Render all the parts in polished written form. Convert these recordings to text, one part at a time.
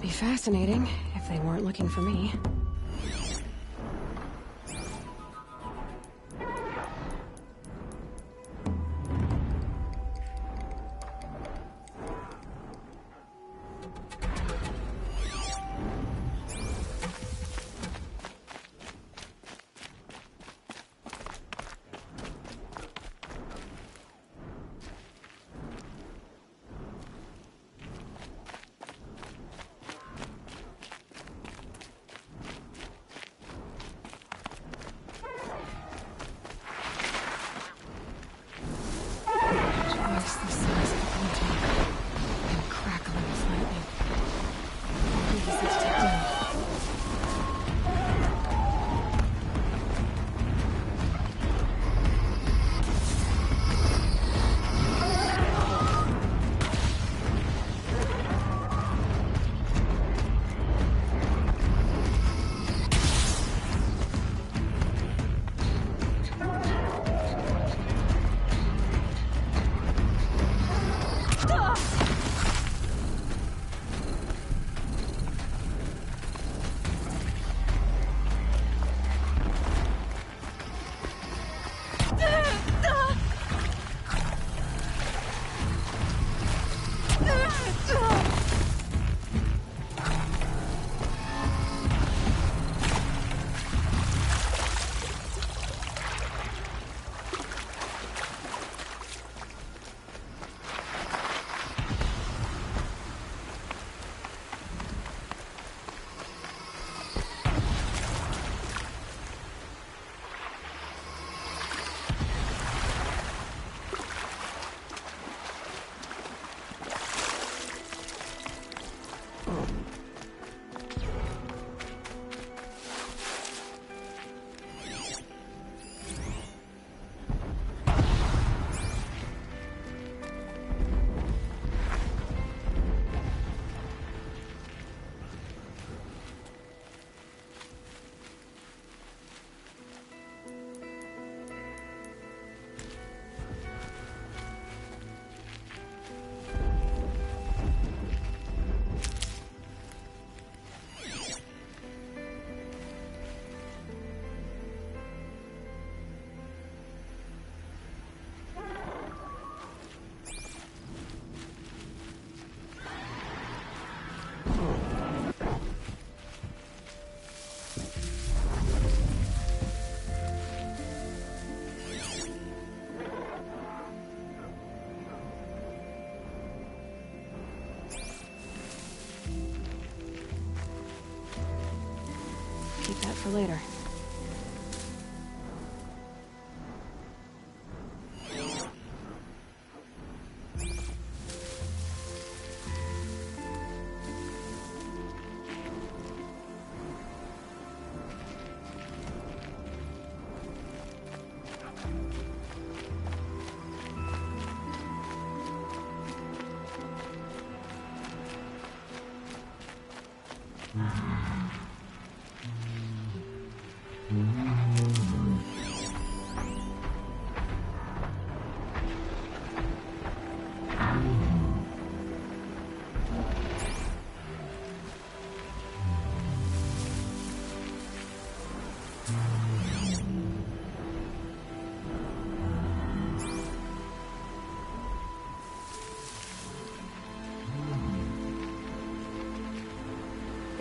Be fascinating if they weren't looking for me. For later.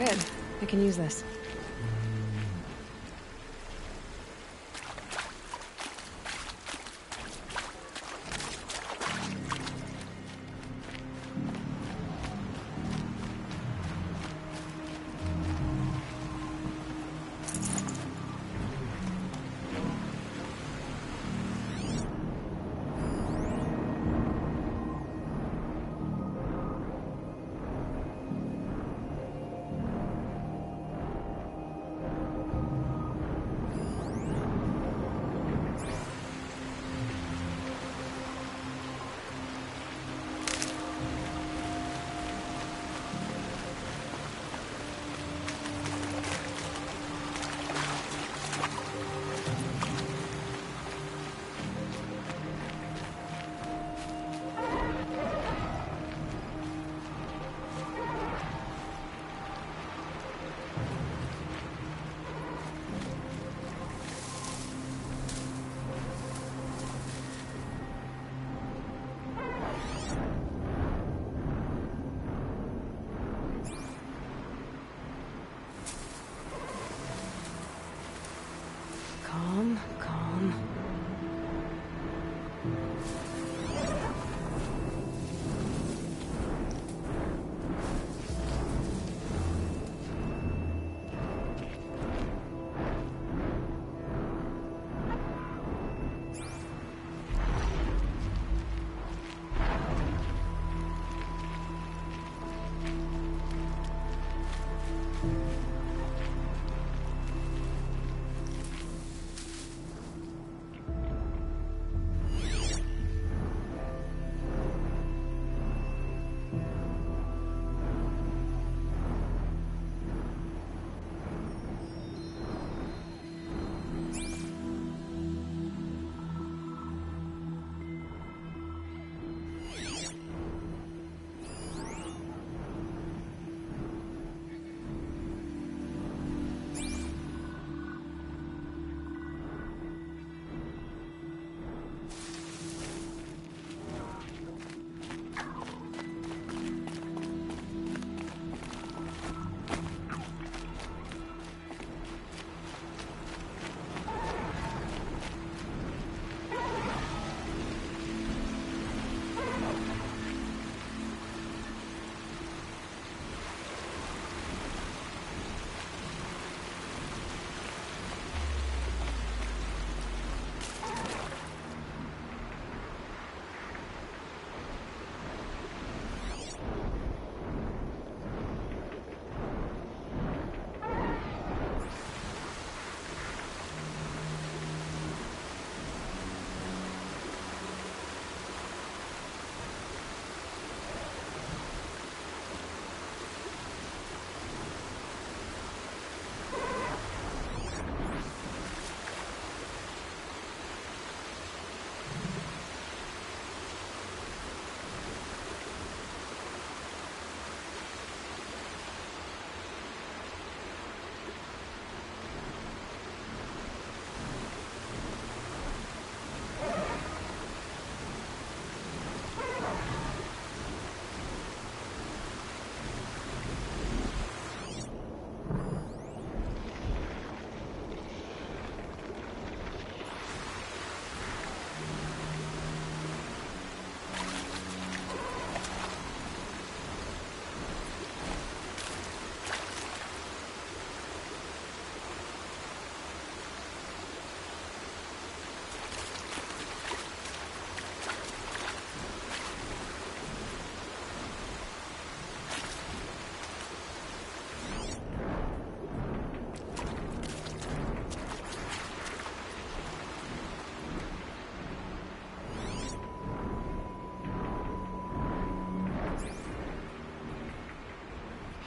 Good. I can use this.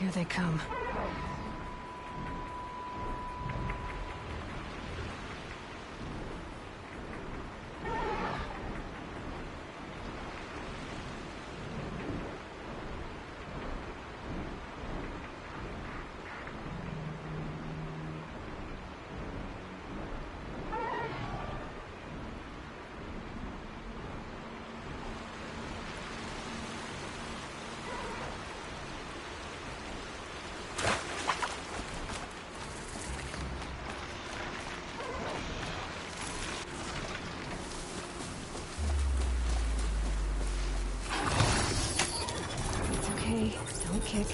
Here they come. Don't kick.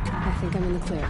I think I'm in the clear.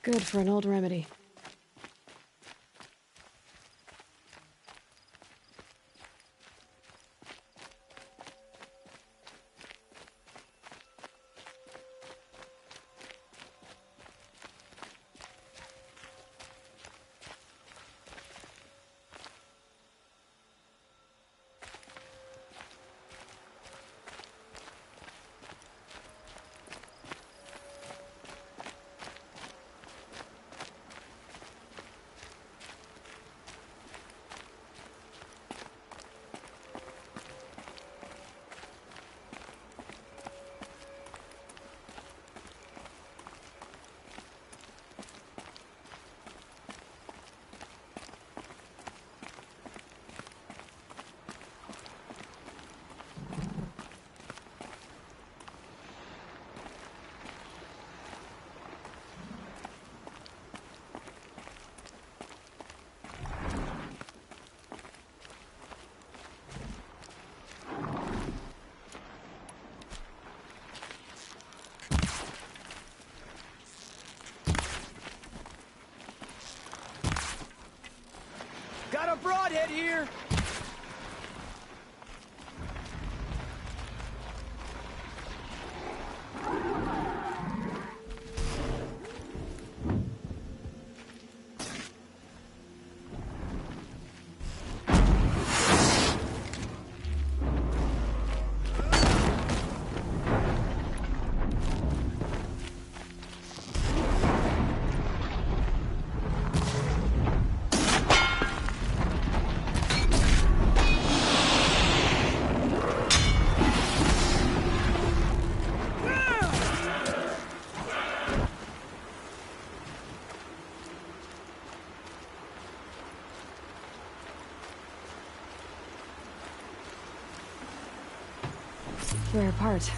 Good for an old remedy. Got a broadhead here! Rare part.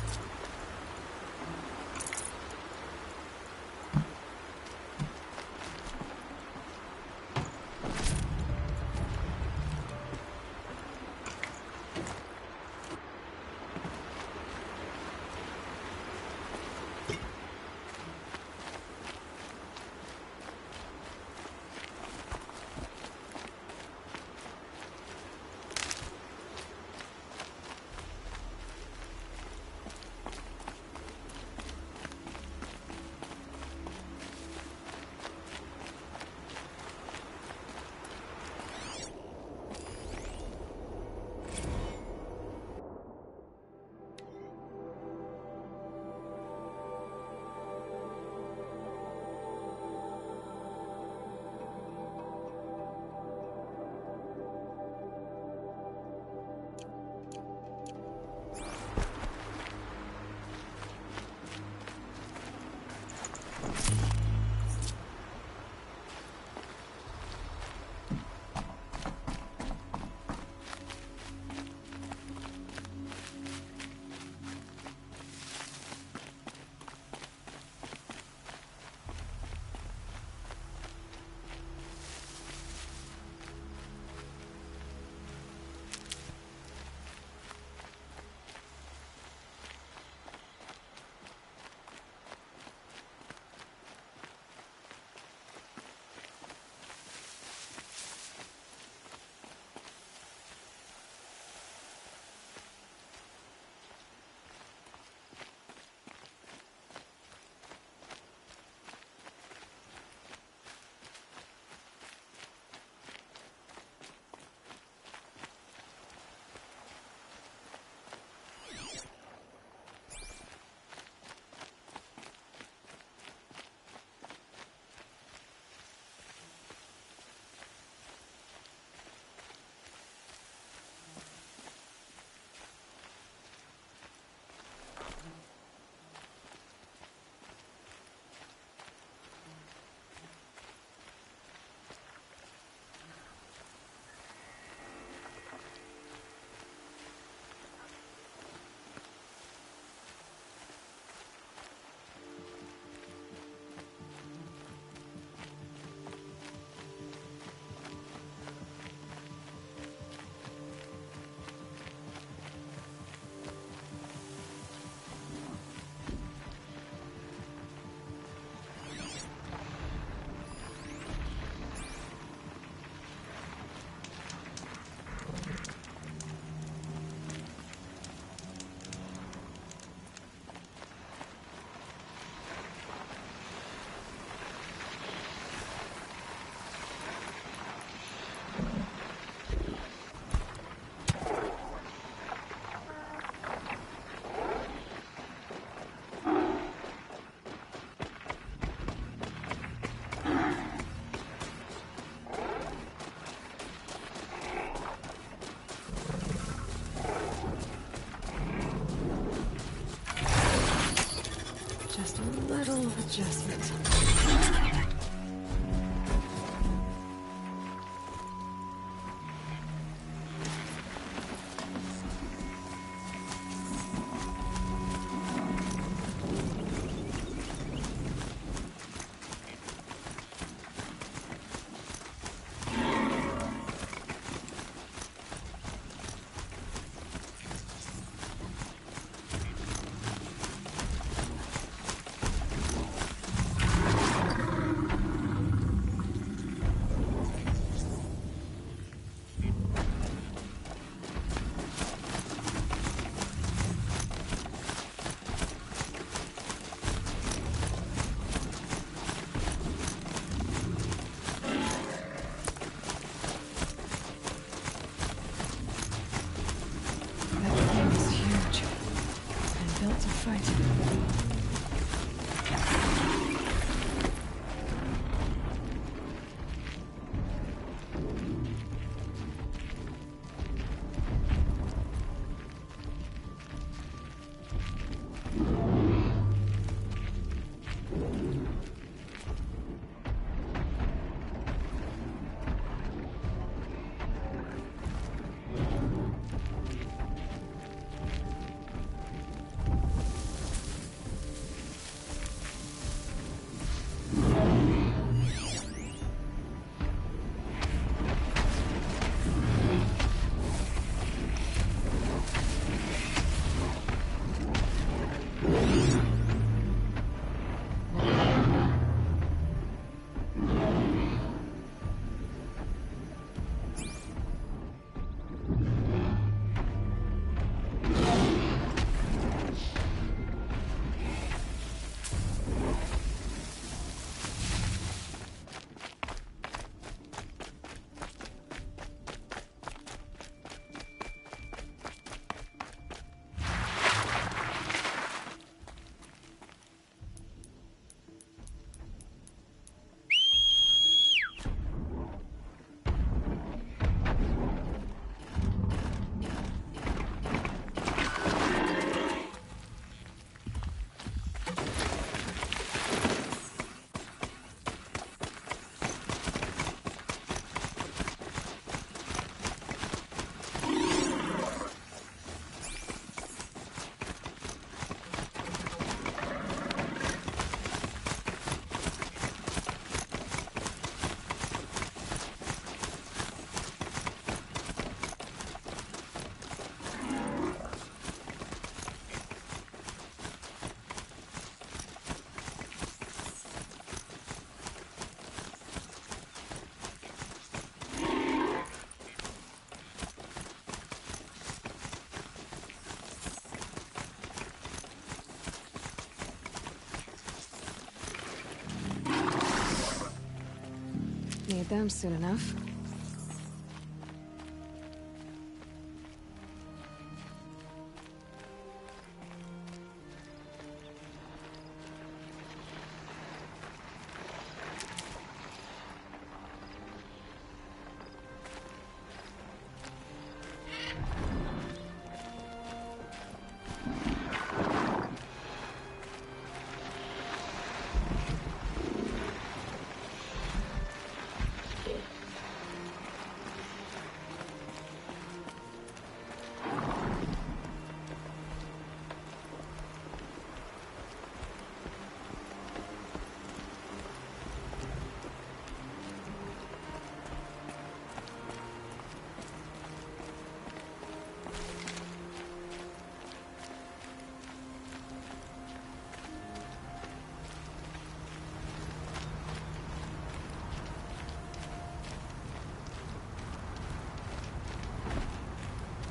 Need them soon enough.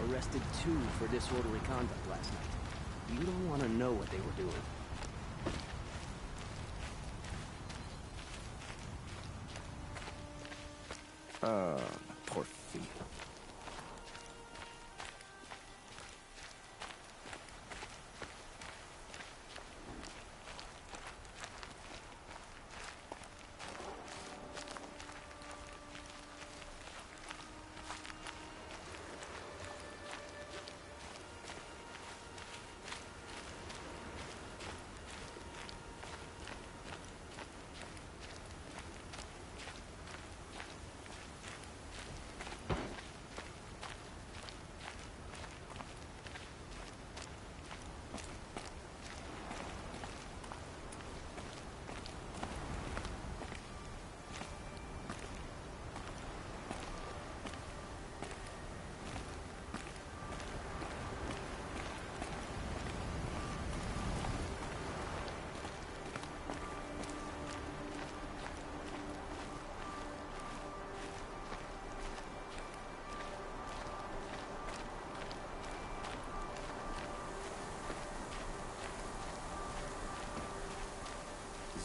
Arrested 2 for disorderly conduct last night. You don't want to know what they were doing. Poor feet.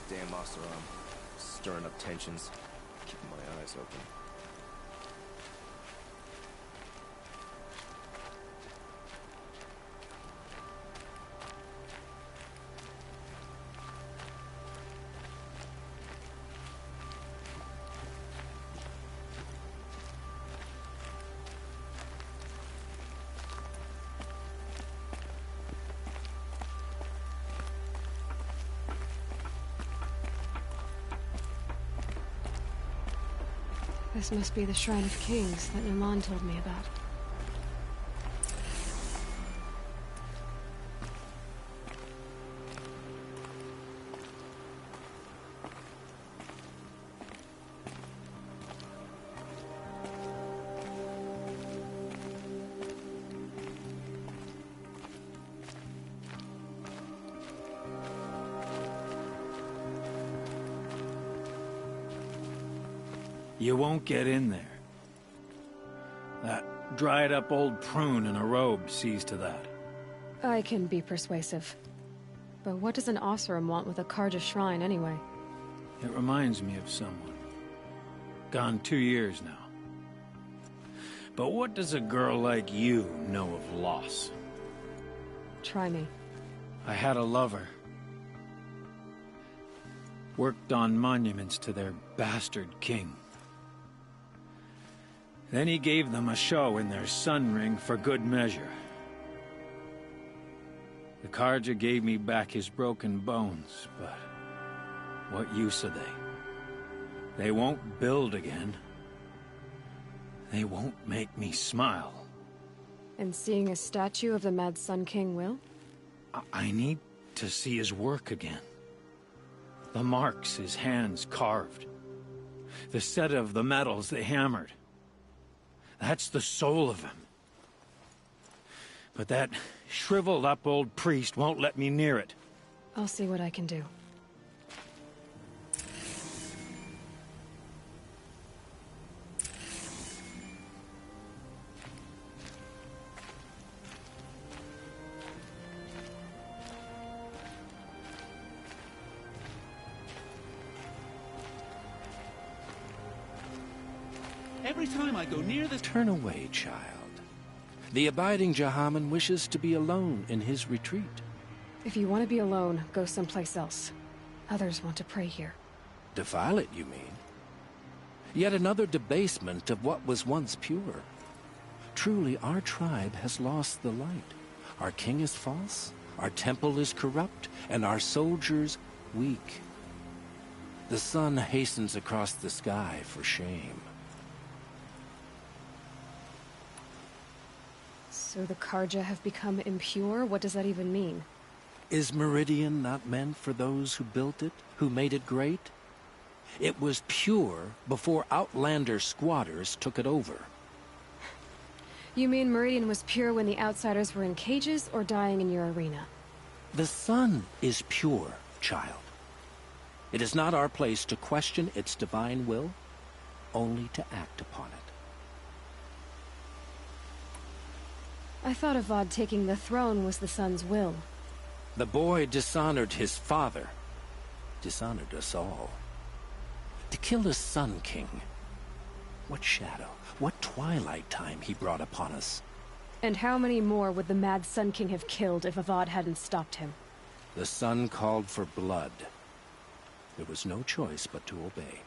Damn Oseram. Stirring up tensions. Keeping my eyes open. This must be the Shrine of Kings that Naman told me about. You won't get in there. That dried-up old prune in a robe sees to that. I can be persuasive. But what does an Oseram want with a Karja shrine, anyway? It reminds me of someone. Gone 2 years now. But what does a girl like you know of loss? Try me. I had a lover. Worked on monuments to their bastard king. Then he gave them a show in their sun ring for good measure. The Karja gave me back his broken bones, but what use are they? They won't build again. They won't make me smile. And seeing a statue of the Mad Sun King will? I need to see his work again. The marks his hands carved. The set of the metals they hammered. That's the soul of him. But that shriveled-up old priest won't let me near it. I'll see what I can do. Every time I go near this... Turn away, child. The abiding Jahaman wishes to be alone in his retreat. If you want to be alone, go someplace else. Others want to pray here. Defile it, you mean? Yet another debasement of what was once pure. Truly, our tribe has lost the light. Our king is false, our temple is corrupt, and our soldiers weak. The sun hastens across the sky for shame. So the Karja have become impure? What does that even mean? Is Meridian not meant for those who built it, who made it great? It was pure before outlander squatters took it over. You mean Meridian was pure when the outsiders were in cages or dying in your arena? The sun is pure, child. It is not our place to question its divine will, only to act upon it. I thought Avad taking the throne was the sun's will. The boy dishonored his father, dishonored us all. To kill the Sun King. What shadow, what twilight time he brought upon us. And how many more would the mad Sun King have killed if Avad hadn't stopped him? The sun called for blood. There was no choice but to obey.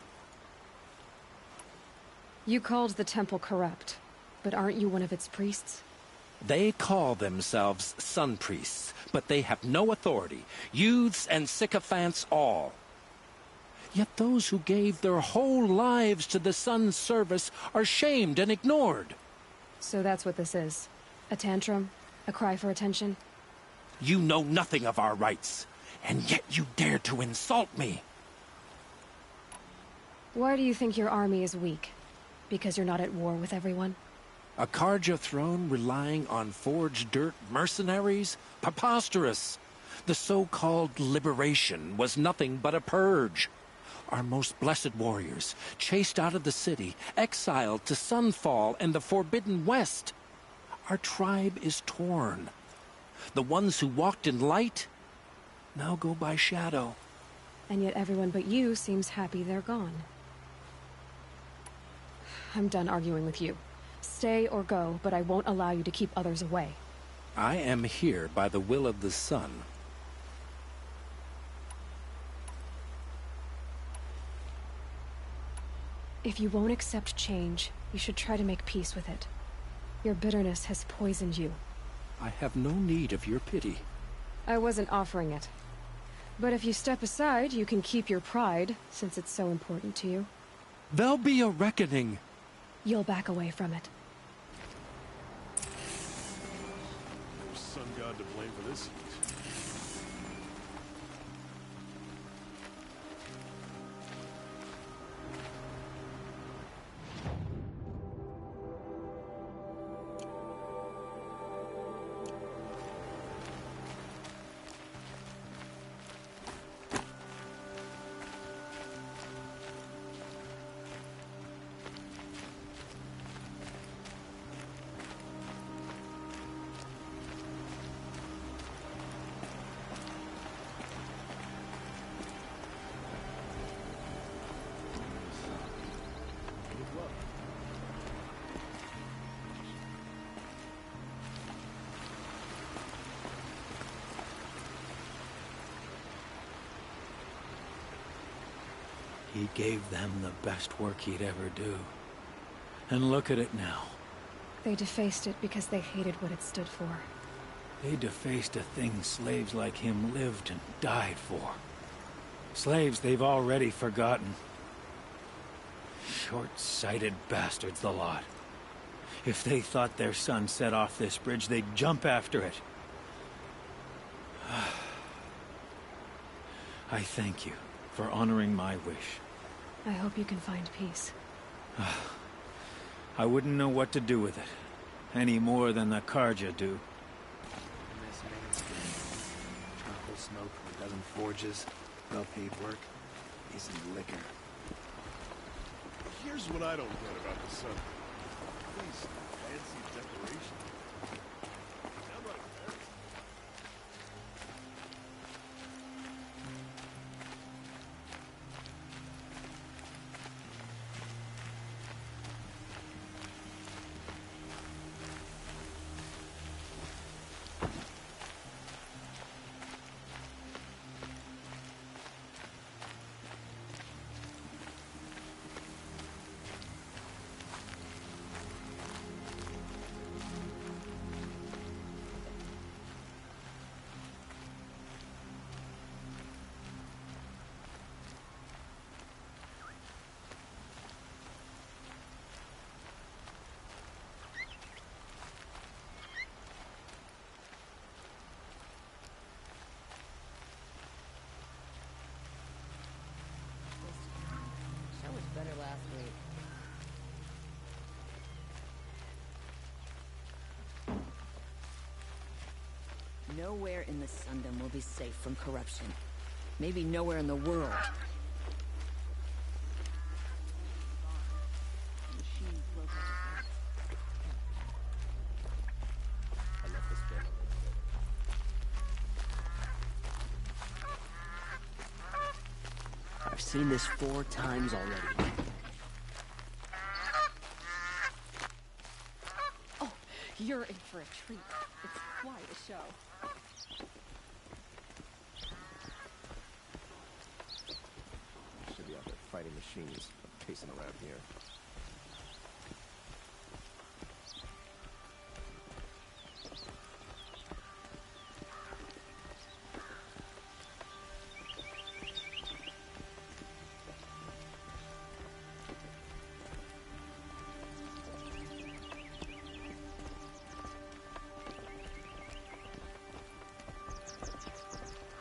You called the temple corrupt, but aren't you one of its priests? They call themselves sun priests, but they have no authority. Youths and sycophants all. Yet those who gave their whole lives to the sun's service are shamed and ignored. So that's what this is. A tantrum? A cry for attention? You know nothing of our rights, and yet you dare to insult me. Why do you think your army is weak? Because you're not at war with everyone? A Karja throne relying on forged dirt mercenaries? Preposterous! The so-called liberation was nothing but a purge. Our most blessed warriors, chased out of the city, exiled to Sunfall and the Forbidden West. Our tribe is torn. The ones who walked in light now go by shadow. And yet everyone but you seems happy they're gone. I'm done arguing with you. Stay or go, but I won't allow you to keep others away. I am here by the will of the sun. If you won't accept change, you should try to make peace with it. Your bitterness has poisoned you. I have no need of your pity. I wasn't offering it. But if you step aside, you can keep your pride, since it's so important to you. There'll be a reckoning. You'll back away from it. Sun god to blame for this heat. He gave them the best work he'd ever do. And look at it now. They defaced it because they hated what it stood for. They defaced a thing slaves like him lived and died for. Slaves they've already forgotten. Short-sighted bastards, the lot. If they thought their son set off this bridge, they'd jump after it. I thank you for honoring my wish. I hope you can find peace. I wouldn't know what to do with it, any more than the Karja do. This man's tropical smoke from a dozen forges, well-paid work, decent liquor. Here's what I don't get about the sun. These fancy decorations. Sound like that? better last week. Nowhere in the Sundom will be safe from corruption. Maybe nowhere in the world. I've seen this 4 times already. Oh, you're in for a treat. It's quite a show. Should be out there fighting machines, pacing around here.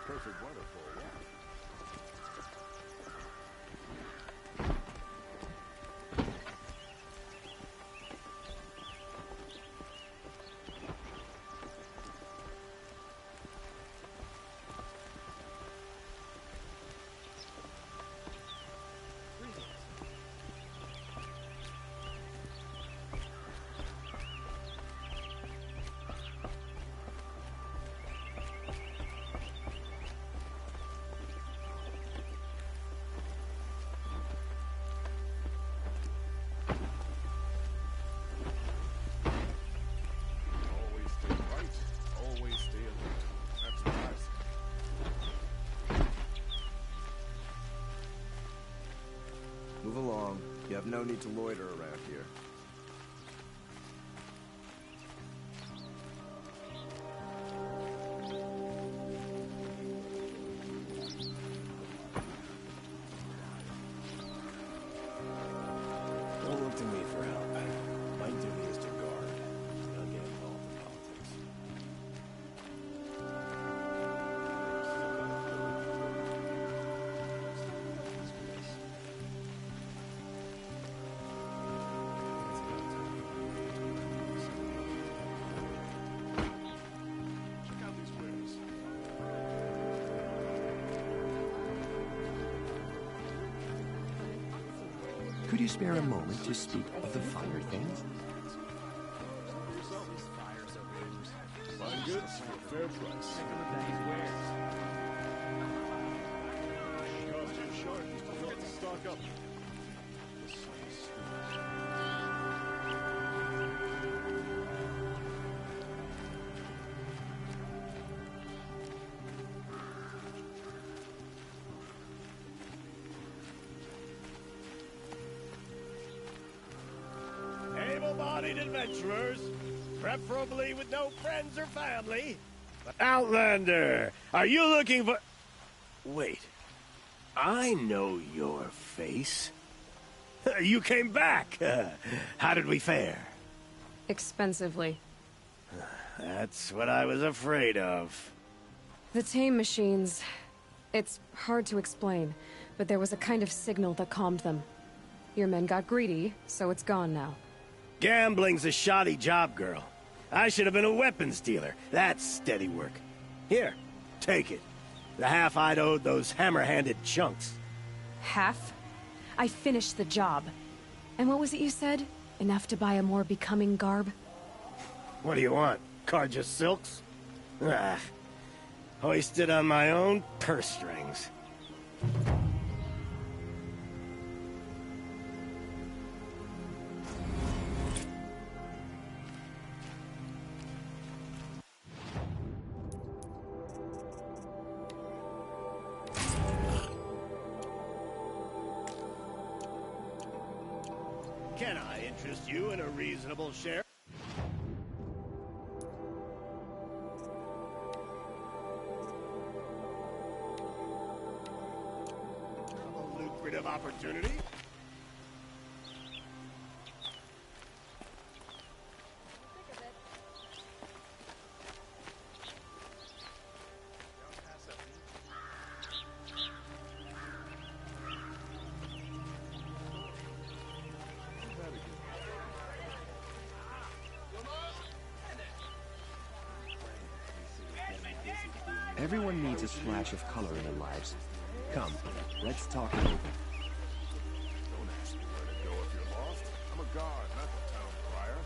Perfect waterfall, yeah. Always stay right. Always stay alert. That's what I say. Move along. You have no need to loiter around here. Don't look to me for help. My duty is to guard. Don't get involved in politics. Check out these wares. Could you spare a moment to speak of the finer things? Fine goods for a fair price. Cost you a shark. Don't forget to stock up. Able-bodied adventurers, preferably with no friends or family. Outlander, are you looking for... Wait, I know your face. You came back. How did we fare? Expensively. That's what I was afraid of. The tame machines... It's hard to explain, but there was a kind of signal that calmed them. Your men got greedy, so it's gone now. Gambling's a shoddy job, girl. I should have been a weapons dealer. That's steady work. Here, take it. The half I'd owed those hammer-handed chunks. Half? I finished the job. And what was it you said? Enough to buy a more becoming garb? What do you want? Carja silks? Ah, hoisted on my own purse strings. Can I interest you in a reasonable share? A lucrative opportunity? Everyone needs a splash of color in their lives. Come, let's talk it over. Don't ask me where to go if you're lost. I'm a guard, not the town crier.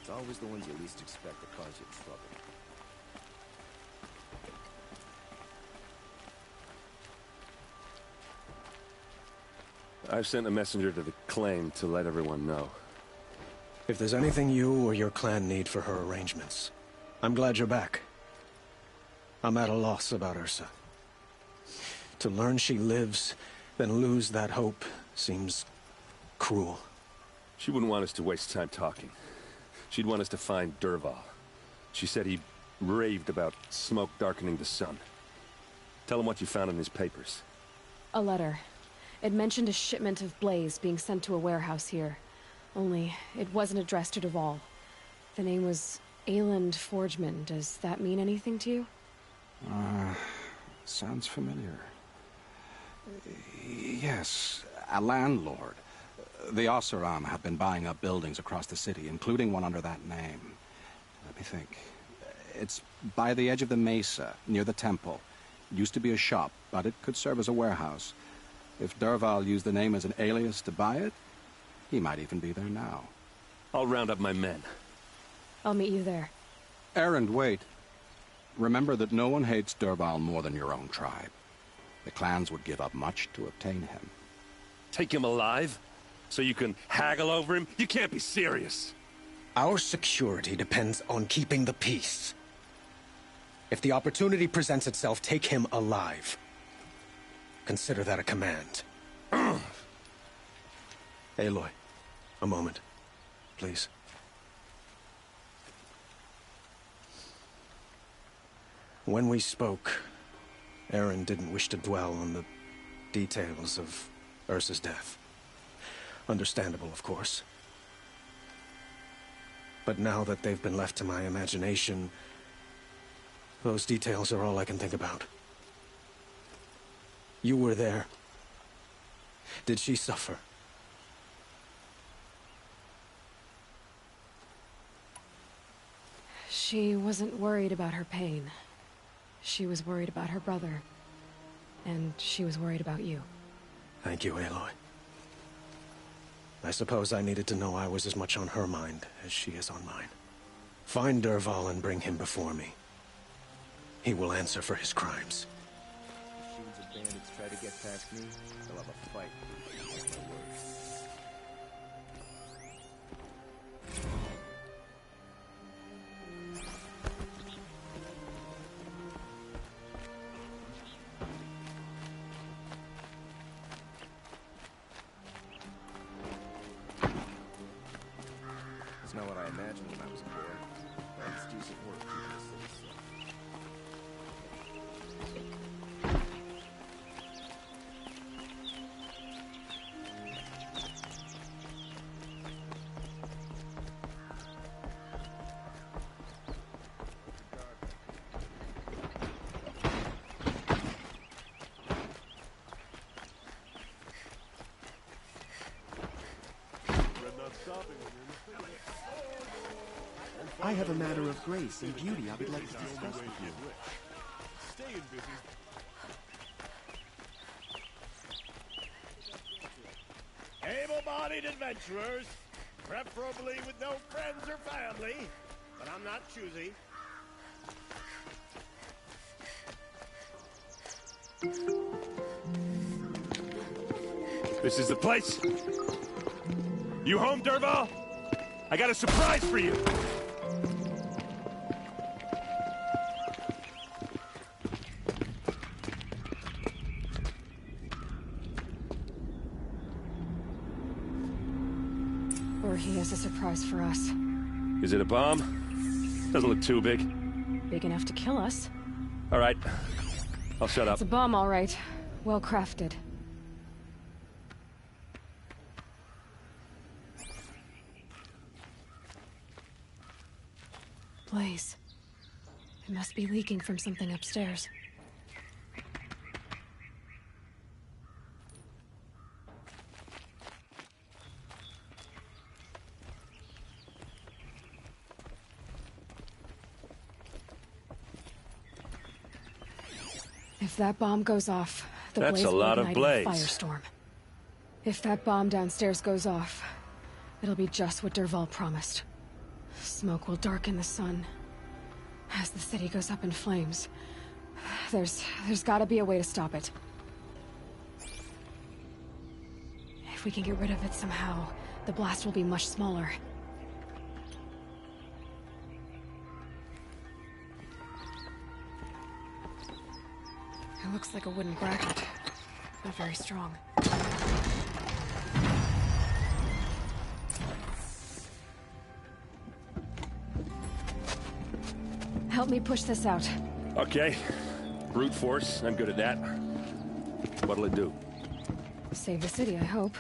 It's always the ones you least expect that cause you trouble. I've sent a messenger to the claim to let everyone know. If there's anything you or your clan need for her arrangements, I'm glad you're back. I'm at a loss about Ursa. To learn she lives, then lose that hope, seems cruel. She wouldn't want us to waste time talking. She'd want us to find Dervahl. She said he raved about smoke darkening the sun. Tell him what you found in his papers. A letter. It mentioned a shipment of blaze being sent to a warehouse here. Only, it wasn't addressed to Dervahl. The name was Ayland Forgeman. Does that mean anything to you? Sounds familiar. Yes, a landlord. The Oseram have been buying up buildings across the city, including one under that name. Let me think. It's by the edge of the mesa, near the temple. It used to be a shop, but it could serve as a warehouse. If Dervahl used the name as an alias to buy it, he might even be there now. I'll round up my men. I'll meet you there. Erend, wait. Remember that no one hates Dervahl more than your own tribe. The clans would give up much to obtain him. Take him alive? So you can haggle over him? You can't be serious. Our security depends on keeping the peace. If the opportunity presents itself, take him alive. Consider that a command. Aloy, a moment, please. When we spoke, Erend didn't wish to dwell on the details of Ursa's death. Understandable, of course. But now that they've been left to my imagination, those details are all I can think about. You were there. Did she suffer? She wasn't worried about her pain. She was worried about her brother. And she was worried about you. Thank you, Aloy. I suppose I needed to know I was as much on her mind as she is on mine. Find Dervahl and bring him before me. He will answer for his crimes. Machines and bandits try to get past me, they'll have a fight. That's my word. It's not what I imagined when I was a boy, but it's decent work keeping the city safe. I have a matter of grace and beauty I would like to discuss with you. Staying busy. Able-bodied adventurers, preferably with no friends or family, but I'm not choosy. This is the place. You home, Dervahl? I got a surprise for you! Or he has a surprise for us. Is it a bomb? Doesn't look too big. Big enough to kill us. All right. I'll shut up. It's a bomb, all right. Well crafted. Blaze. It must be leaking from something upstairs. If that bomb goes off, the That's blaze a will lot of ignite a blaze. firestorm. If that bomb downstairs goes off, it'll be just what Dervahl promised. Smoke will darken the sun. As the city goes up in flames, there's gotta be a way to stop it. If we can get rid of it somehow, the blast will be much smaller. It looks like a wooden bracket. Not very strong. Help me push this out. Okay. Brute force, I'm good at that. What'll it do? Save the city, I hope.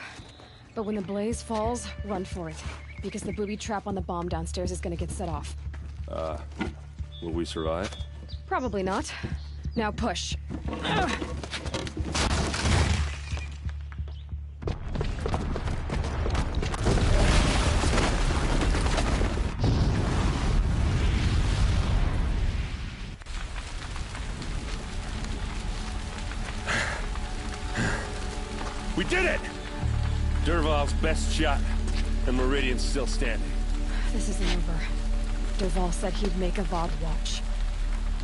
But when the blaze falls, run for it. Because the booby trap on the bomb downstairs is gonna get set off. Will we survive? Probably not. Now push. We did it! Dervahl's best shot, and Meridian's still standing. This isn't over. Dervahl said he'd make a Vod watch.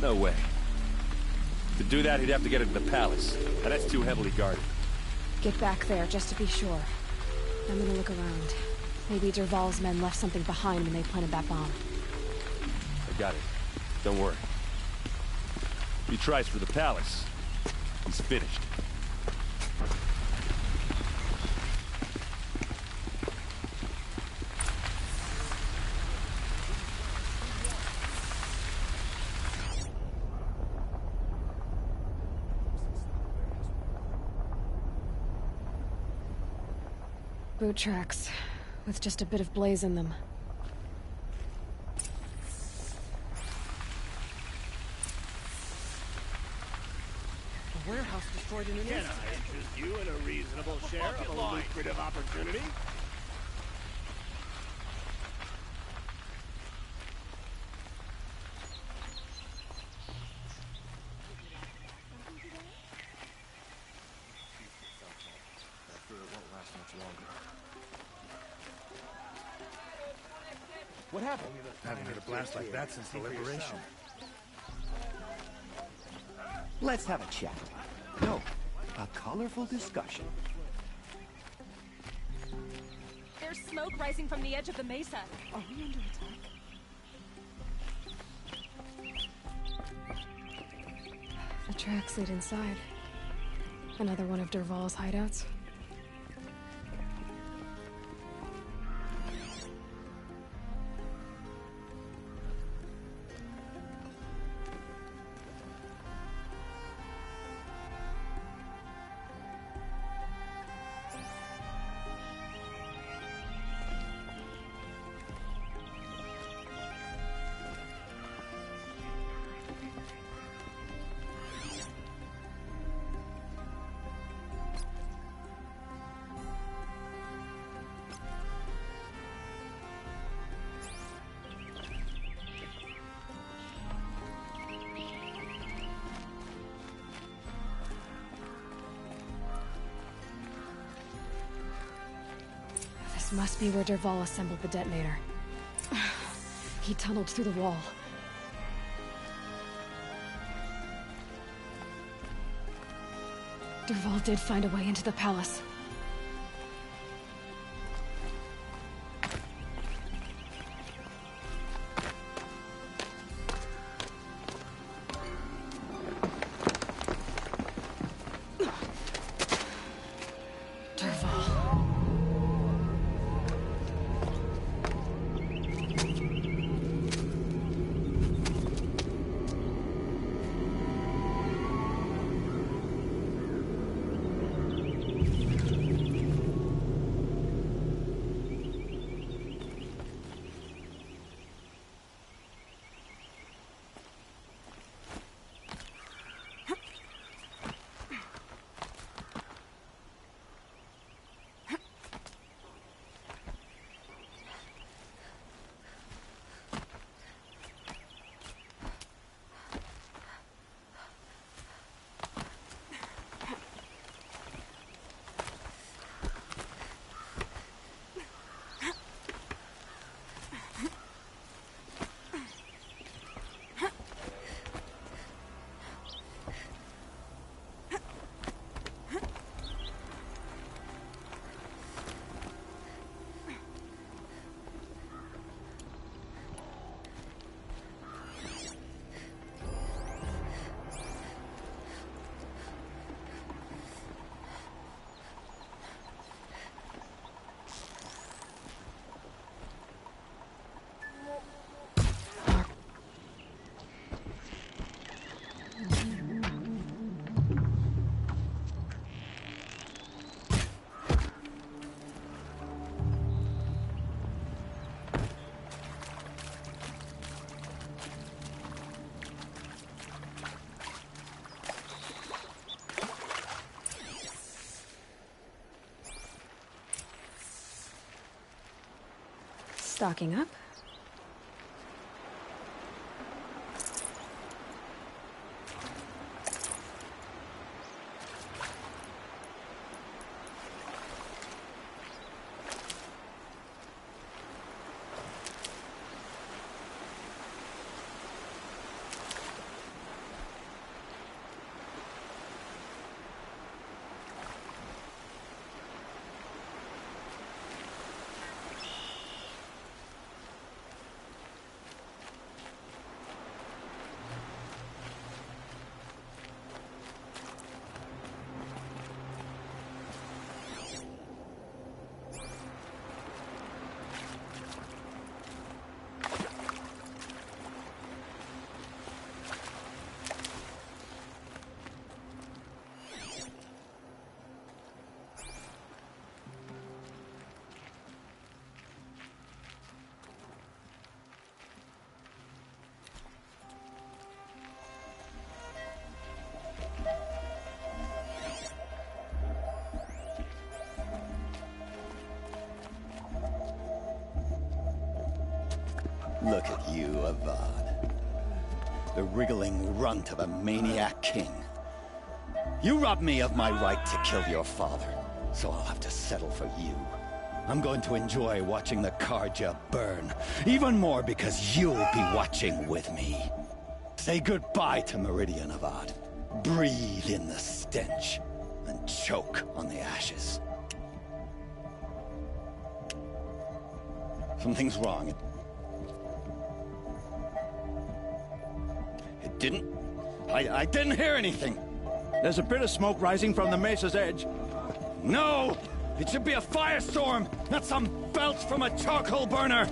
No way. To do that, he'd have to get into the palace, and that's too heavily guarded. Get back there, just to be sure. I'm gonna look around. Maybe Dervahl's men left something behind when they planted that bomb. I got it. Don't worry. If he tries for the palace, he's finished. Boot tracks, with just a bit of blaze in them. The warehouse destroyed in an Can instant. I interest you in a reasonable share of a lucrative opportunity? What happened? Haven't had a blast like that since the liberation. Let's have a chat. No, a colorful discussion. There's smoke rising from the edge of the mesa. Are we under attack? The tracks lead inside. Another one of Dervahl's hideouts. This must be where Dervahl assembled the detonator. He tunneled through the wall. Dervahl did find a way into the palace. Stocking up. Look at you, Avad. The wriggling runt of a maniac king. You robbed me of my right to kill your father, so I'll have to settle for you. I'm going to enjoy watching the Karja burn, even more because you'll be watching with me. Say goodbye to Meridian, Avad. Breathe in the stench, and choke on the ashes. Something's wrong. It didn't... I didn't hear anything. There's a bit of smoke rising from the mesa's edge. No! It should be a firestorm, not some belch from a charcoal burner!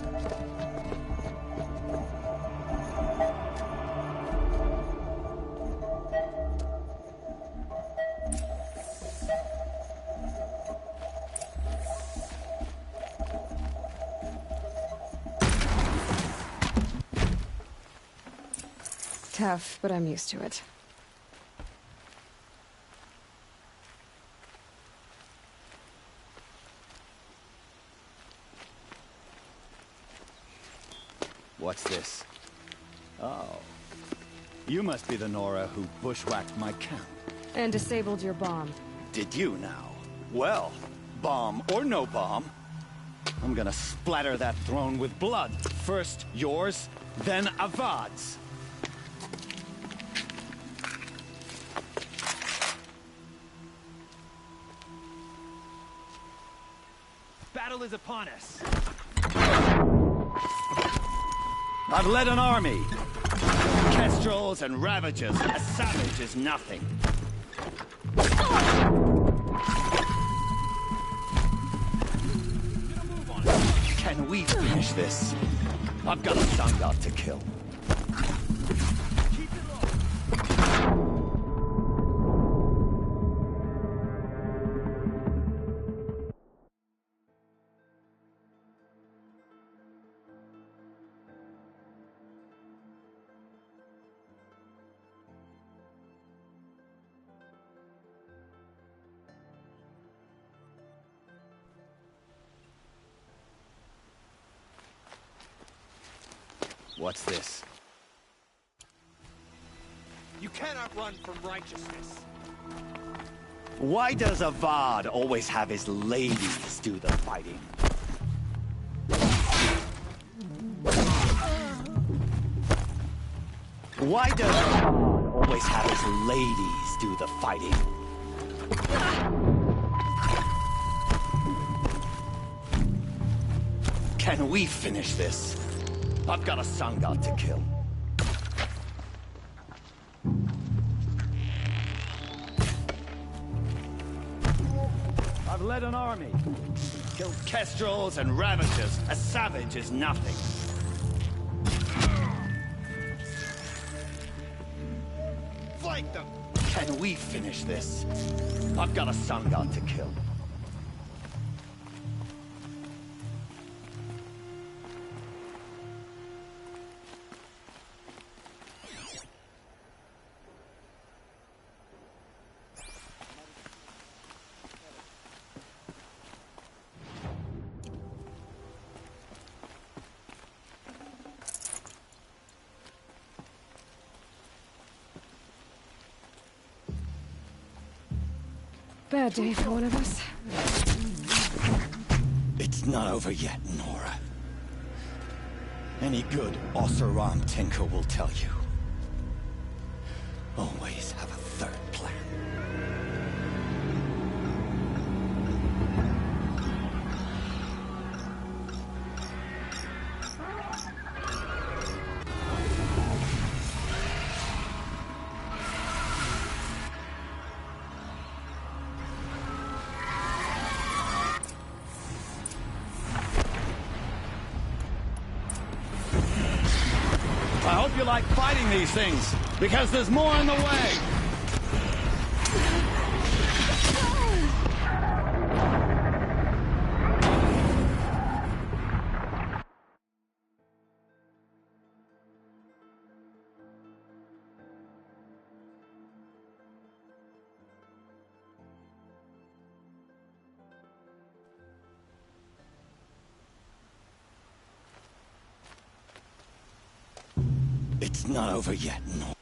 Tough, but I'm used to it. What's this? Oh. You must be the Nora who bushwhacked my camp. And disabled your bomb. Did you now? Well, bomb or no bomb, I'm gonna splatter that throne with blood. First yours, then Avad's. Battle is upon us. I've led an army. Kestrels and Ravagers. A savage is nothing. Can we finish this? I've got a sun god to kill. What's this? You cannot run from righteousness. Why does Avad always have his ladies do the fighting? Why does Avad always have his ladies do the fighting? Can we finish this? I've got a sun god to kill. I've led an army. Killed Kestrels and Ravagers. A savage is nothing. Flank them! Can we finish this? I've got a sun god to kill. Bad day for one of us. It's not over yet, Nora. Any good Oseram tinker will tell you. Always have a third plan. I hope you like fighting these things, because there's more in the way. It's not over yet, Nora.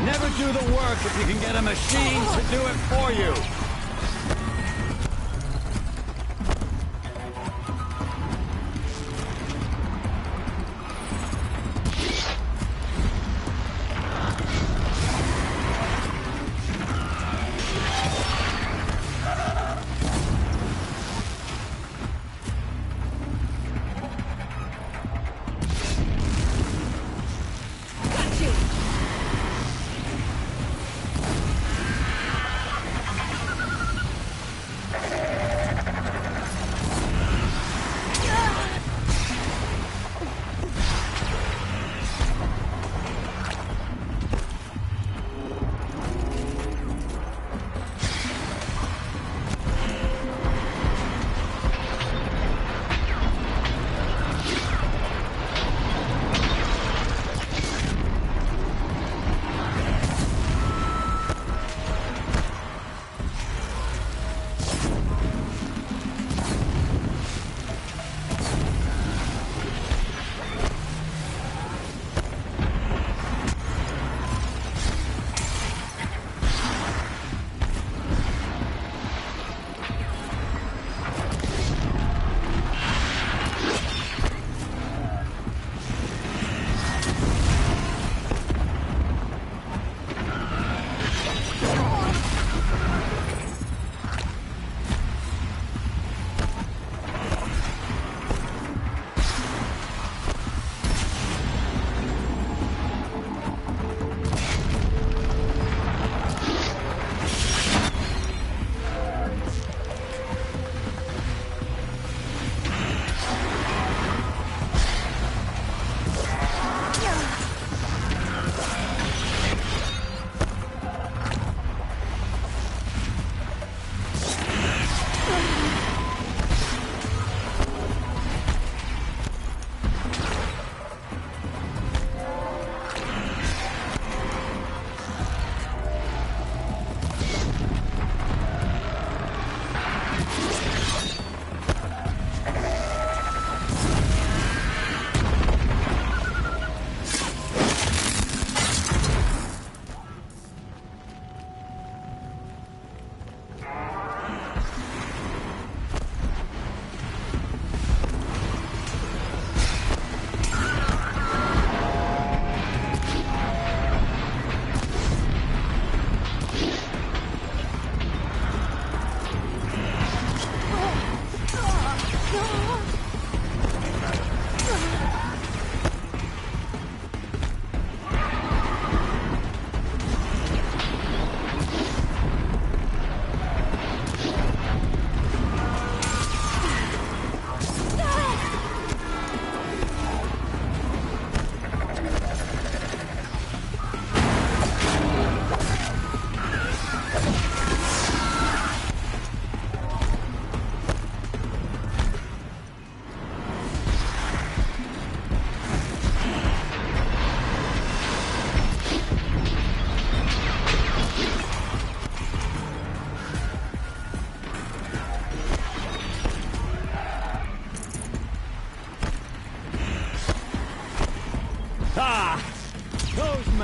Never do the work if you can get a machine to do it for you.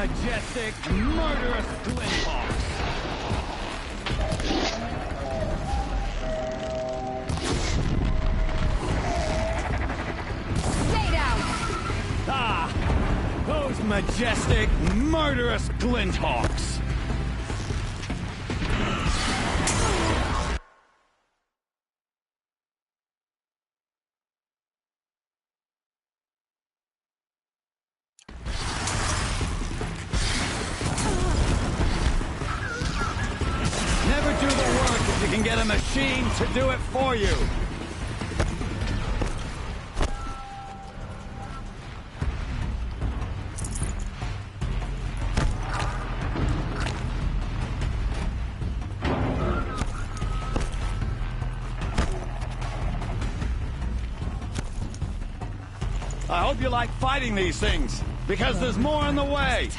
majestic, murderous flinthawks! Stay down! Ah! Those majestic, murderous glinthawks! Never do the work if you can get a machine to do it for you! I hope you like fighting these things, because there's more on the way!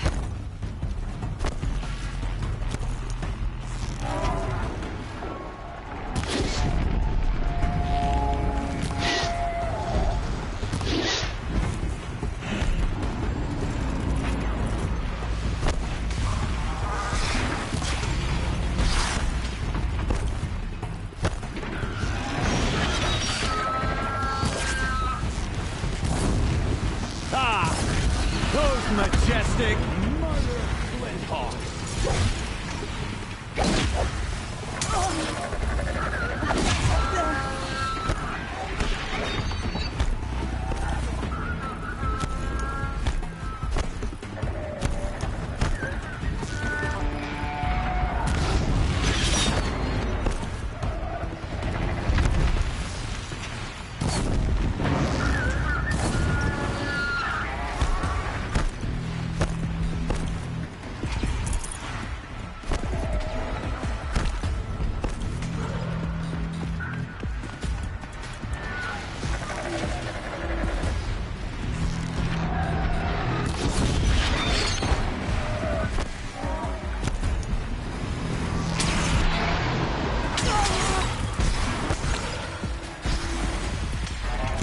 Those majestic, murderous flinthawks!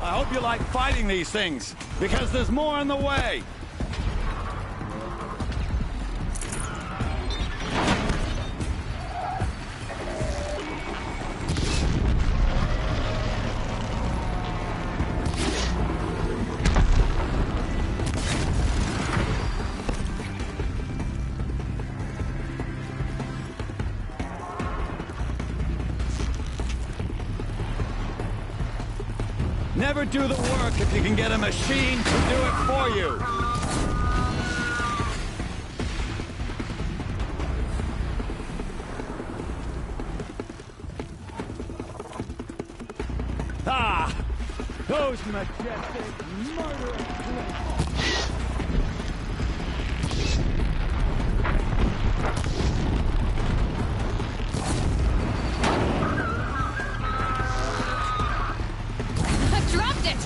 I hope you like fighting these things, because there's more on the way! Never do the work if you can get a machine to do it for you. Ah! Those majestic, murderous flinthawks! Dropped it!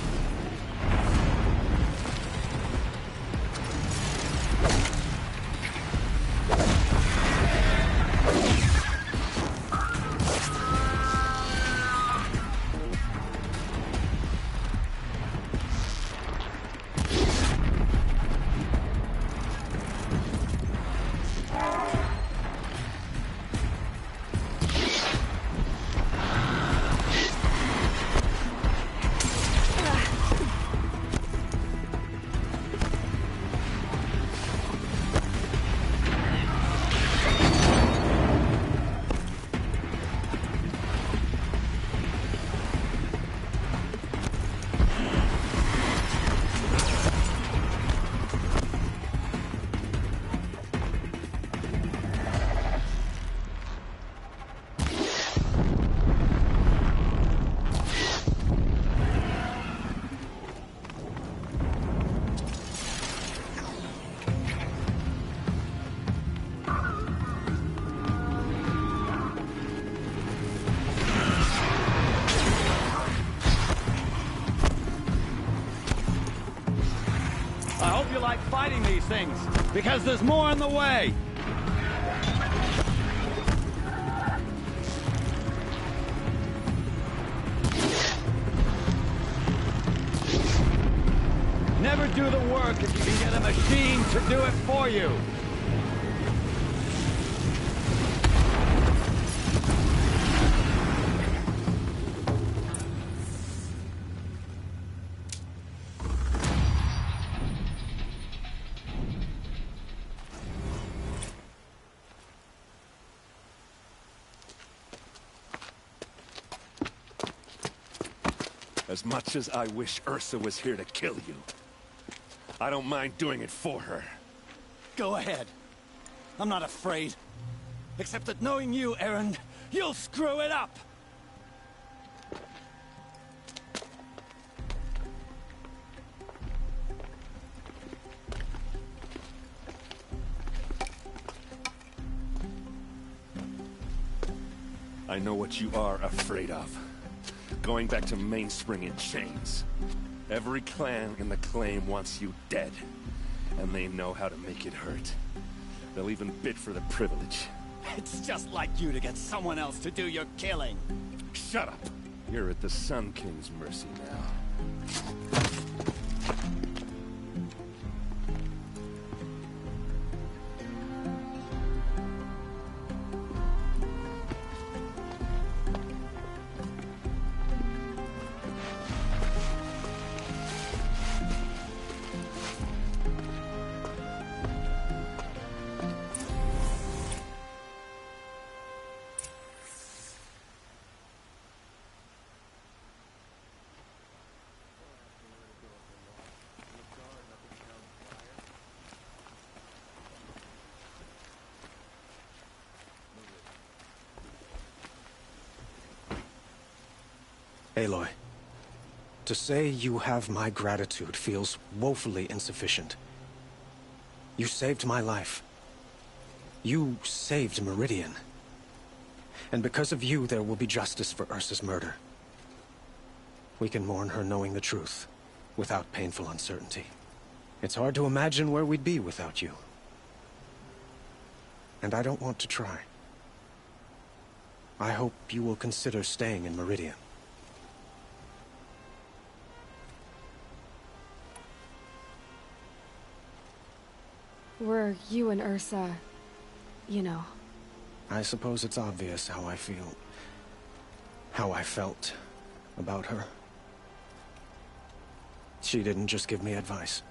I hope you like fighting these things, because there's more on the way! Never do the work if you can get a machine to do it for you. As much as I wish Ursa was here to kill you, I don't mind doing it for her. Go ahead. I'm not afraid. Except that knowing you, Aaron, you'll screw it up! I know what you are afraid of. Going back to Mainspring in chains. Every clan in the claim wants you dead. And they know how to make it hurt. They'll even bid for the privilege. It's just like you to get someone else to do your killing. Shut up! You're at the Sun King's mercy now. Aloy, to say you have my gratitude feels woefully insufficient. You saved my life. You saved Meridian. And because of you, there will be justice for Ursa's murder. We can mourn her knowing the truth, without painful uncertainty. It's hard to imagine where we'd be without you. And I don't want to try. I hope you will consider staying in Meridian. Were you and Ursa, you know? I suppose it's obvious how I feel. How I felt about her. She didn't just give me advice.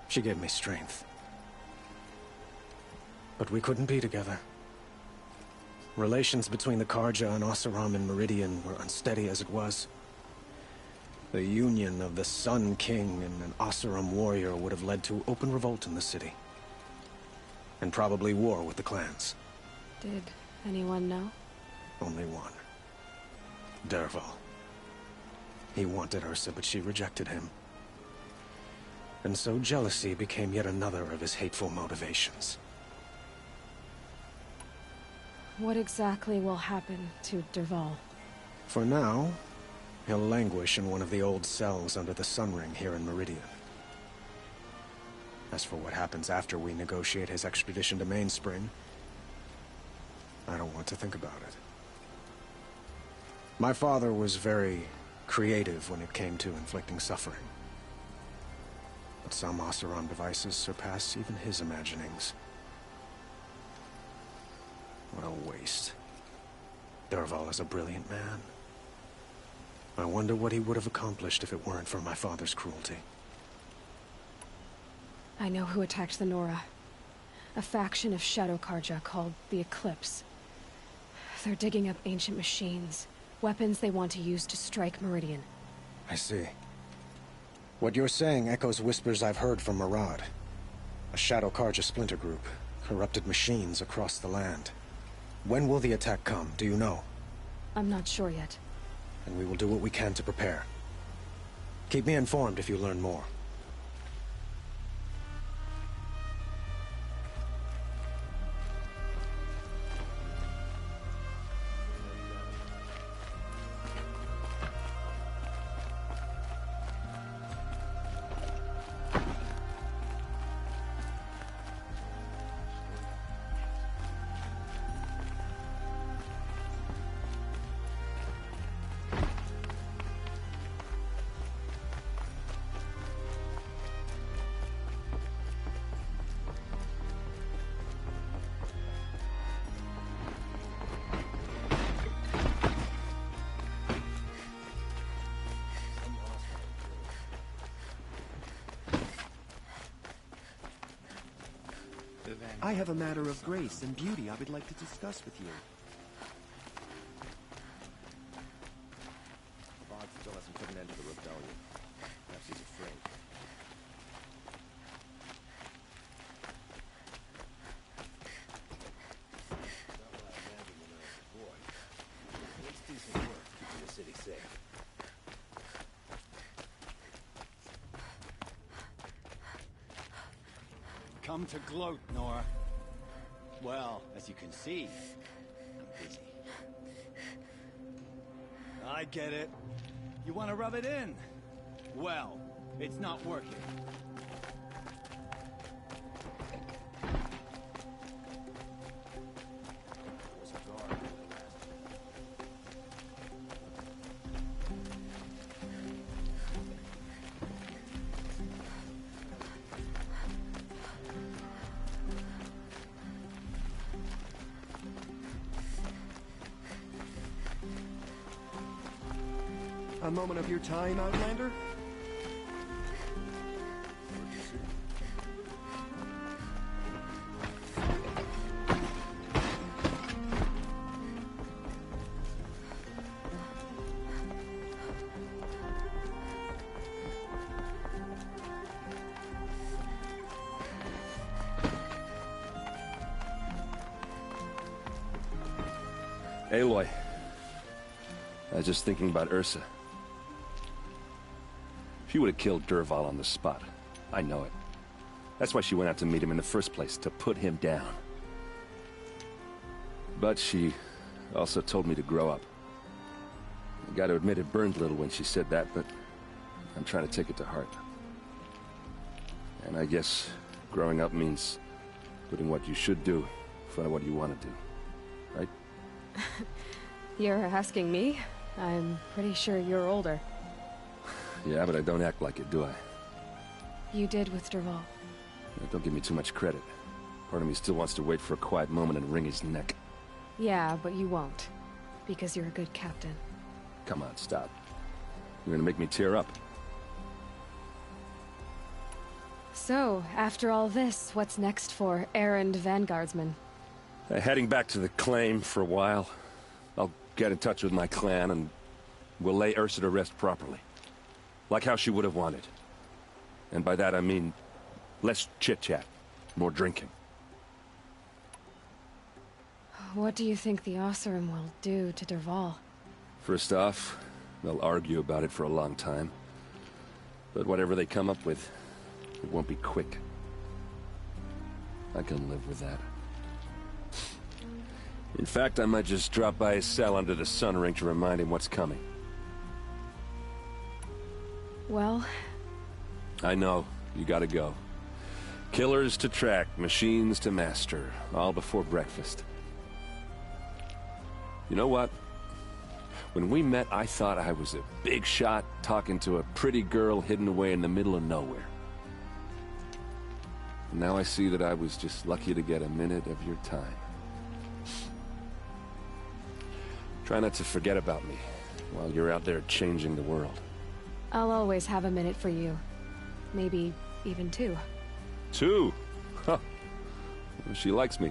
She gave me strength. But we couldn't be together. Relations between the Karja and Oseram and Meridian were unsteady as it was. The union of the Sun King and an Oseram warrior would have led to open revolt in the city. And probably war with the clans. Did anyone know? Only one. Dervahl. He wanted Ursa, but she rejected him. And so jealousy became yet another of his hateful motivations. What exactly will happen to Dervahl? For now, he'll languish in one of the old cells under the Sun Ring here in Meridian. As for what happens after we negotiate his extradition to Mainspring, I don't want to think about it. My father was very creative when it came to inflicting suffering. But some Oseram devices surpass even his imaginings. What a waste. Dervahl is a brilliant man. I wonder what he would have accomplished if it weren't for my father's cruelty. I know who attacked the Nora. A faction of Shadow Karja called the Eclipse. They're digging up ancient machines, weapons they want to use to strike Meridian. I see. What you're saying echoes whispers I've heard from Murad. A Shadow Karja splinter group, corrupted machines across the land. When will the attack come, do you know? I'm not sure yet. And we will do what we can to prepare. Keep me informed if you learn more. I have a matter of grace and beauty I would like to discuss with you. Bob still hasn't put an end to the rebellion. Perhaps he's afraid. It's decent work keeping the city safe. Come to gloat, Nora. Well, as you can see, I'm busy. I get it. You want to rub it in? Well, it's not working. A moment of your time, Outlander? Aloy. I was just thinking about Ursa. She would have killed Dervahl on the spot. I know it. That's why she went out to meet him in the first place, to put him down. But she also told me to grow up. I gotta admit it burned a little when she said that, but I'm trying to take it to heart. And I guess growing up means putting what you should do in front of what you want to do. Right? You're asking me? I'm pretty sure you're older. Yeah, but I don't act like it, do I? You did with Dervahl. Don't give me too much credit. Part of me still wants to wait for a quiet moment and wring his neck. Yeah, but you won't. Because you're a good captain. Come on, stop. You're gonna make me tear up. So, after all this, what's next for errand vanguardsman? Heading back to the claim for a while. I'll get in touch with my clan and we'll lay Ursa to rest properly. Like how she would have wanted. And by that I mean less chit-chat, more drinking. What do you think the Oseram will do to Dervahl? First off, they'll argue about it for a long time. But whatever they come up with, it won't be quick. I can live with that. In fact, I might just drop by his cell under the sun ring to remind him what's coming. Well... I know. You gotta go. Killers to track, machines to master. All before breakfast. You know what? When we met, I thought I was a big shot talking to a pretty girl hidden away in the middle of nowhere. And now I see that I was just lucky to get a minute of your time. Try not to forget about me while you're out there changing the world. I'll always have a minute for you. Maybe even two. Two? Huh. She likes me.